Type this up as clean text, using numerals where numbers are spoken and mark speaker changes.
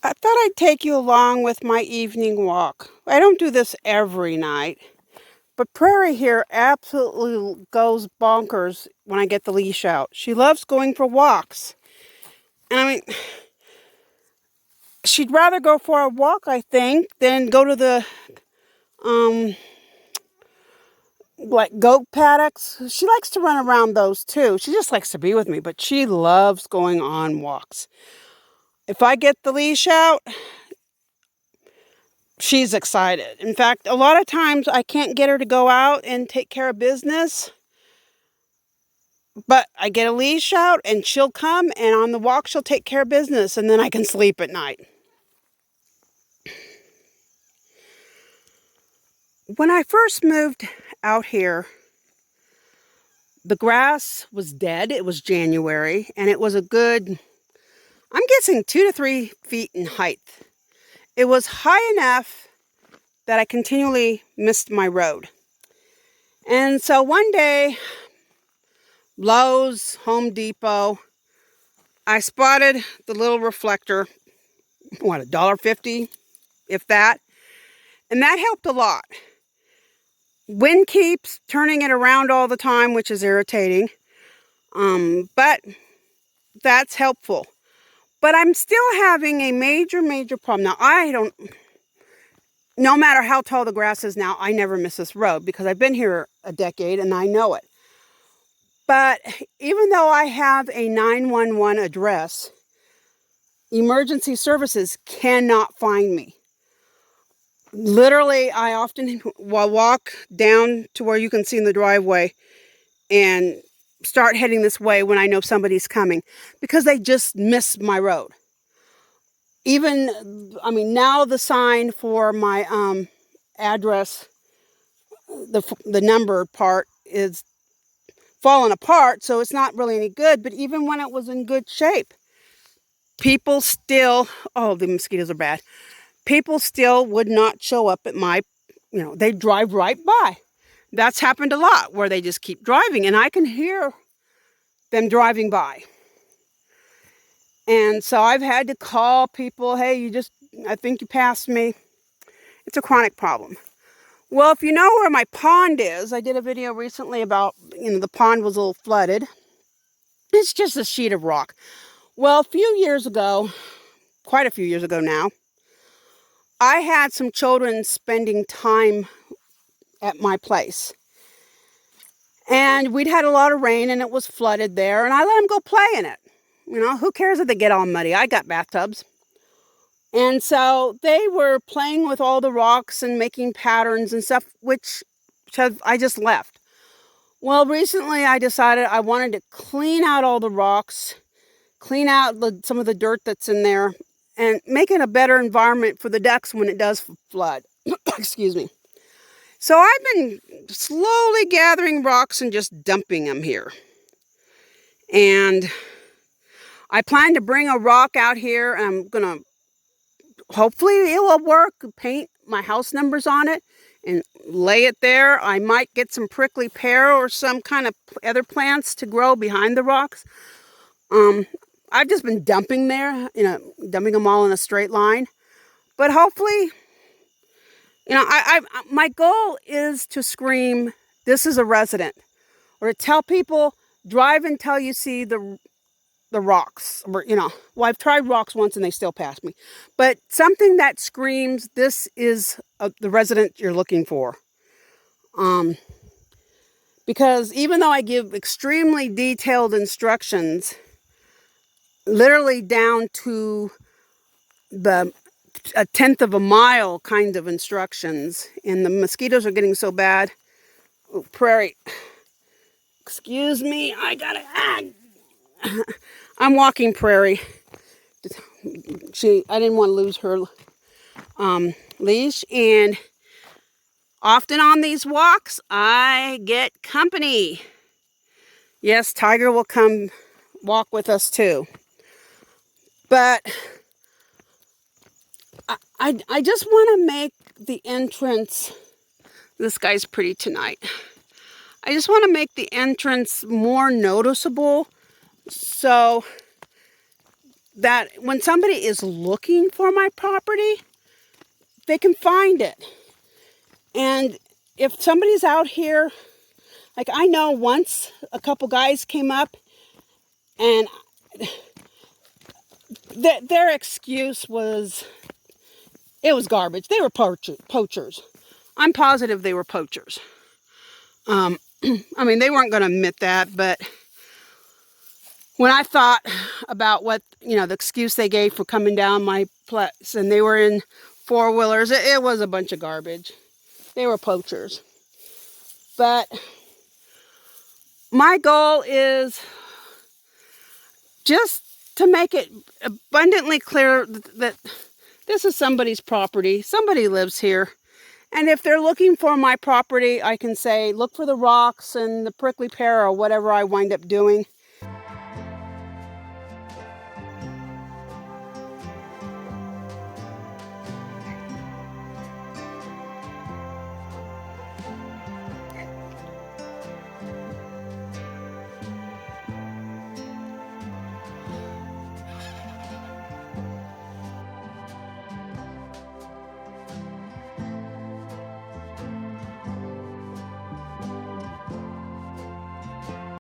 Speaker 1: I thought I'd take you along with my evening walk. I don't do this every night, but Prairie here absolutely goes bonkers when I get the leash out. She loves going for walks. And I mean, she'd rather go for a walk, I think, than go to the um like goat paddocks. She likes to run around those too. She just likes to be with me, but she loves going on walks. If I get the leash out, she's excited. In fact, a lot of times I can't get her to go out and take care of business, but I get a leash out and she'll come, and on the walk she'll take care of business, and then I can sleep at night. When I first moved out here, the grass was dead. It was January, and it was a good, I'm guessing 2 to 3 feet in height. It was high enough that I continually missed my road. And so one day, Lowe's, Home Depot, I spotted the little reflector, what, $1.50, if that, and that helped a lot. Wind keeps turning it around all the time, which is irritating, but that's helpful. But I'm still having a major problem. Now, no matter how tall the grass is now, I never miss this road because I've been here a decade and I know it. But even though I have a 911 address, emergency services cannot find me. Literally, I often will walk down to where you can see in the driveway and start heading this way when I know somebody's coming because they just miss my road. Even, I mean, now the sign for my address, the number part is fallen apart, so it's not really any good. But even when it was in good shape, people still, oh, the mosquitoes are bad. People still would not show up at my, they drive right by. That's happened a lot where they just keep driving and I can hear them driving by. And so I've had to call people, hey, I think you passed me. It's a chronic problem. Well, if you know where my pond is, I did a video recently about, the pond was a little flooded. It's just a sheet of rock. Well, a few years ago, quite a few years ago now, I had some children spending time at my place. And we'd had a lot of rain and it was flooded there, and I let them go play in it. Who cares if they get all muddy? I got bathtubs. And so they were playing with all the rocks and making patterns and stuff, which I just left. Well, recently I decided I wanted to clean out all the rocks, clean out some of the dirt that's in there, and make it a better environment for the ducks when it does flood. Excuse me. So I've been slowly gathering rocks and just dumping them here. And I plan to bring a rock out here. I'm going to, hopefully it will work, paint my house numbers on it and lay it there. I might get some prickly pear or some kind of other plants to grow behind the rocks. I've just been dumping there, dumping them all in a straight line. But hopefully, my goal is to scream, this is a resident. Or to tell people, drive until you see the rocks. Or, well, I've tried rocks once and they still pass me. But something that screams, this is the resident you're looking for. Because even though I give extremely detailed instructions, literally down to a tenth of a mile kind of instructions, and the mosquitoes are getting so bad. Oh, Prairie, excuse me, I'm walking Prairie. I didn't want to lose her. leash, and often on these walks, I get company. Yes, Tiger will come walk with us too. But I just want to make the entrance, this guy's pretty tonight. I just want to make the entrance more noticeable so that when somebody is looking for my property, they can find it. And if somebody's out here, like I know once a couple guys came up and their excuse was, it was garbage. They were poachers. I'm positive they were poachers. I mean, they weren't going to admit that, but when I thought about what, the excuse they gave for coming down my place, and they were in four-wheelers, it was a bunch of garbage. They were poachers. But my goal is just to make it abundantly clear that this is somebody's property. Somebody lives here. And if they're looking for my property, I can say, look for the rocks and the prickly pear or whatever I wind up doing.